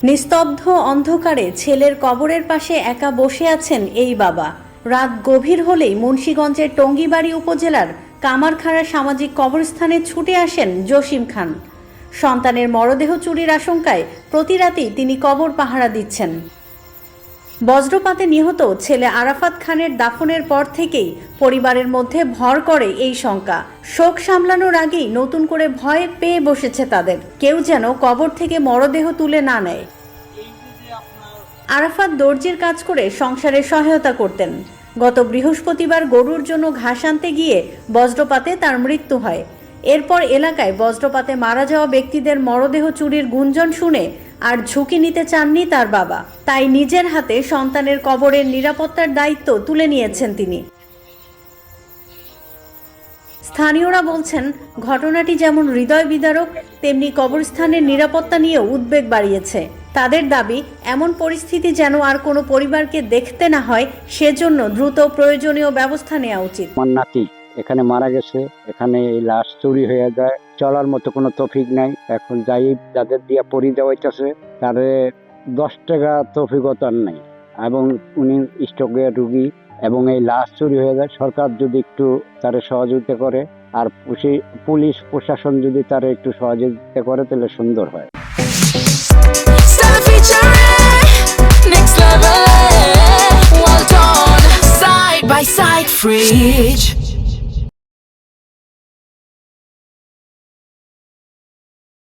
নিস্তব্ধ অন্ধকারে ছেলের কবরের পাশে একা বসে আছেন এই বাবা। রাত গভীর হলেই মুন্সিগঞ্জের টঙ্গীবাড়ি উপজেলার কামারখাড়া সামাজিক কবরস্থানে ছুটে আসেন জসিম খান। সন্তানের মরদেহ চুরির আশঙ্কায় প্রতি রাতেই তিনি কবর পাহারা দিচ্ছেন। বজ্রপাতে নিহত ছেলে আরাফাত খানের দাফনের পর থেকেই পরিবারের মধ্যে ভর করে এই শঙ্কা। শোক সামলানোর আগেই নতুন করে ভয় পেয়ে বসেছে তাদের, কেউ যেন কবর থেকে মরদেহ তুলে না নেয়। আরাফাত দর্জির কাজ করে সংসারে সহায়তা করতেন। গত বৃহস্পতিবার গরুর জন্য ঘাস আনতে গিয়ে বজ্রপাতে তার মৃত্যু হয়। এরপর এলাকায় বজ্রপাতে মারা যাওয়া ব্যক্তিদের মরদেহ চুরির গুঞ্জন শুনে আর ঝুঁকি নিতে চাননি তার বাবা, তাই নিজের হাতে সন্তানের কবরের নিরাপত্তার দায়িত্ব তুলে নিয়েছেন তিনি। স্থানীয়রা বলছেন, ঘটনাটি যেমন হৃদয় বিদারক, তেমনি কবরস্থানের নিরাপত্তা নিয়েও উদ্বেগ বাড়িয়েছে। তাদের দাবি, এমন পরিস্থিতি যেন আর কোনো পরিবারকে দেখতে না হয়, সেজন্য দ্রুত প্রয়োজনীয় ব্যবস্থা নেওয়া উচিত। আমার নাতি এখানে মারা গেছে, এখানে এই লাশ চুরি হয়ে যায়, চলার মতো কোনো তৌফিক নাই। এখন যাই যাদের দিয়া পরি দেওয়াইতেছে তারে 10 টাকা তৌফিকত আর নাই, এবং উনি স্ট্রোকের রুগী, এবং এই লাশ চুরি হয়ে যায়। সরকার যদি একটু তারে সহযোগিতা করে আর পুলিশ প্রশাসন যদি তারে একটু সহযোগিতা করে তাহলে সুন্দর হয়। Next level, well done, side by side, fridge.